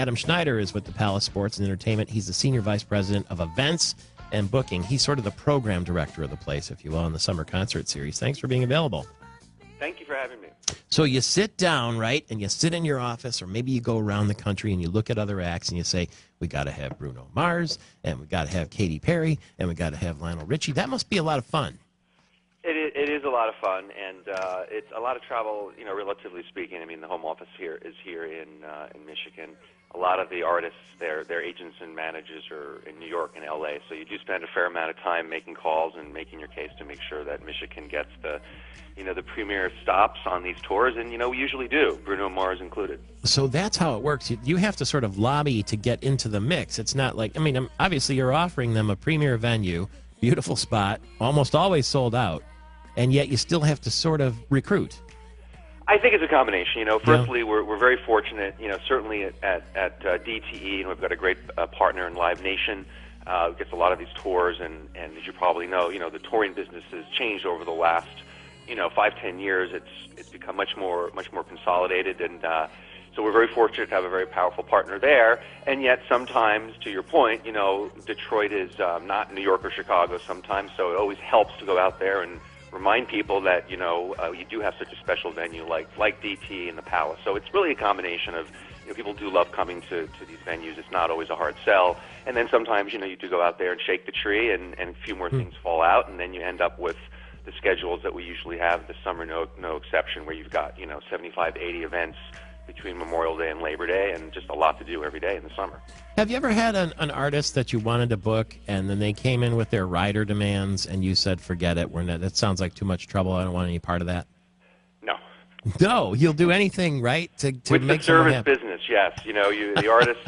Adam Schneider is with the Palace Sports and Entertainment. He's the Senior Vice President of Events and Booking. He's sort of the program director of the place, if you will, in the summer concert series. Thanks for being available. Thank you for having me. So you sit down, right, and you sit in your office, or maybe you go around the country and you look at other acts and you say, we got to have Bruno Mars, and we got to have Katy Perry, and we got to have Lionel Richie. That must be a lot of fun. It is a lot of fun, and it's a lot of travel, relatively speaking. I mean, the home office is here in Michigan. A lot of the artists, their agents and managers are in New York and L.A., so you do spend a fair amount of time making calls and making your case to make sure that Michigan gets the premier stops on these tours, and, we usually do, Bruno Mars included. So that's how it works. You have to sort of lobby to get into the mix. It's not like, obviously you're offering them a premier venue, beautiful spot, almost always sold out, and yet you still have to sort of recruit. I think it's a combination. Firstly, we're very fortunate. Certainly at DTE, and we've got a great partner in Live Nation. Gets a lot of these tours, and as you probably know, the touring business has changed over the last 5-10 years. It's become much more consolidated, and so we're very fortunate to have a very powerful partner there. And yet, sometimes, to your point, Detroit is not New York or Chicago sometimes, so it always helps to go out there and remind people that you do have such a special venue like DT and the Palace. So it's really a combination of people do love coming to these venues. It's not always a hard sell, and then sometimes you do go out there and shake the tree, and a few more things fall out, and then you end up with the schedules that we usually have. The summer, no exception, where you've got 75, 80 events between Memorial Day and Labor Day, and just a lot to do every day in the summer. Have you ever had an artist that you wanted to book, and then they came in with their rider demands, and you said, forget it, that sounds like too much trouble, I don't want any part of that? No. No, you'll do anything, right, to with make the service business, yes. The artist,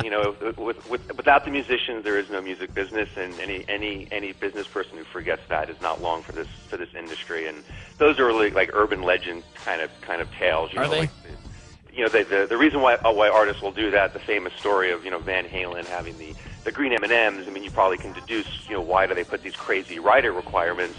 without the musicians, there is no music business, and any business person who forgets that is not long for this industry. And those are really like urban legend kind of tales. Are they? The reason why artists will do that, the famous story of Van Halen having the green M&Ms. I mean, you probably can deduce why do they put these crazy rider requirements?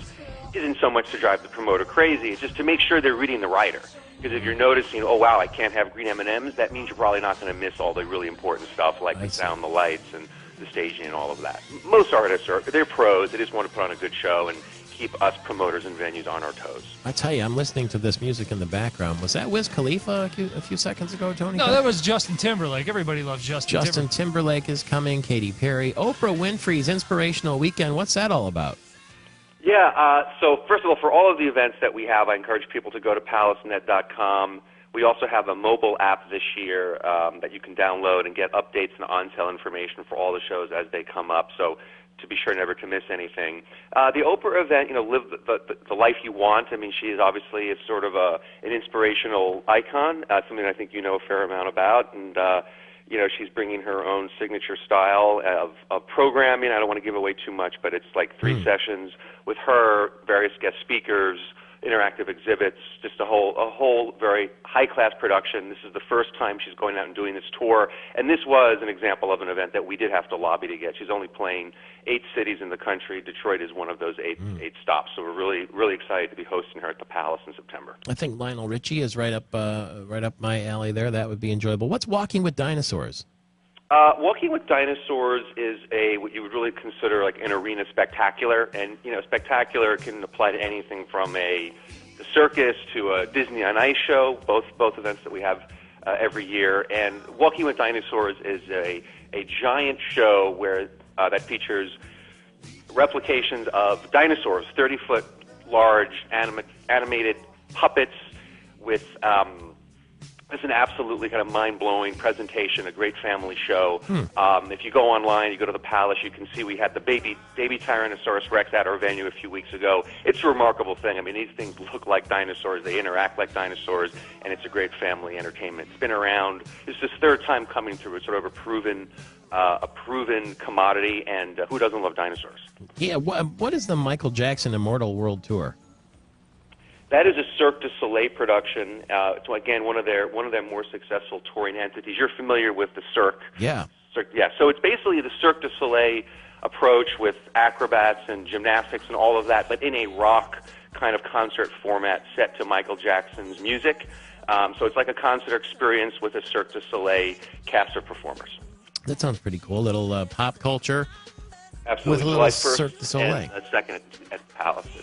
Isn't so much to drive the promoter crazy, it's just to make sure they're reading the rider. Because if you're noticing, oh wow, I can't have green M&Ms, that means you're probably not going to miss all the really important stuff like the sound, the lights, and the staging and all of that. Most artists they're pros. They just want to put on a good show and keep us promoters and venues on our toes. I tell you, I'm listening to this music in the background. Was that Wiz Khalifa a few seconds ago, Tony? No, that was Justin Timberlake. Everybody loves Justin Timberlake is coming, Katy Perry. Oprah Winfrey's Inspirational Weekend. What's that all about? Yeah, so first of all, for all of the events that we have, I encourage people to go to palacenet.com. We also have a mobile app this year that you can download and get updates and on-sale information for all the shows as they come up. So to be sure never to miss anything. The Oprah event, live the life you want. I mean, she is obviously sort of an inspirational icon, something I think you know a fair amount about, and she's bringing her own signature style of programming. I don't want to give away too much, but it's like 3 sessions with her, various guest speakers, interactive exhibits, just a whole very high-class production. This is the first time she's going out and doing this tour, and this was an example of an event that we did have to lobby to get. She's only playing 8 cities in the country. Detroit is one of those 8 stops, so we're really, really excited to be hosting her at the Palace in September. I think Lionel Richie is right up my alley there. That would be enjoyable. What's Walking with Dinosaurs? Walking with Dinosaurs is what you would really consider like an arena spectacular, and spectacular can apply to anything from the circus to a Disney on Ice show. Both events that we have every year. And Walking with Dinosaurs is a giant show where that features replications of dinosaurs, 30-foot large animated puppets with. It's an absolutely kind of mind-blowing presentation, a great family show. If you go online, you go to the Palace, you can see we had the baby Tyrannosaurus Rex at our venue a few weeks ago. It's a remarkable thing. I mean, these things look like dinosaurs. They interact like dinosaurs, and it's a great family entertainment. It's been around. This is the 3rd time coming through. It's sort of a proven commodity, and who doesn't love dinosaurs? Yeah. What is the Michael Jackson Immortal World Tour? That is a Cirque du Soleil production. So again, one of their more successful touring entities. You're familiar with the Cirque? Yeah. Yeah. So it's basically the Cirque du Soleil approach with acrobats and gymnastics and all of that, but in a rock kind of concert format set to Michael Jackson's music. So it's like a concert experience with a Cirque du Soleil cast of performers. That sounds pretty cool. A little pop culture. Absolutely. With a little July 1st Cirque du Soleil. and 2nd at Palace.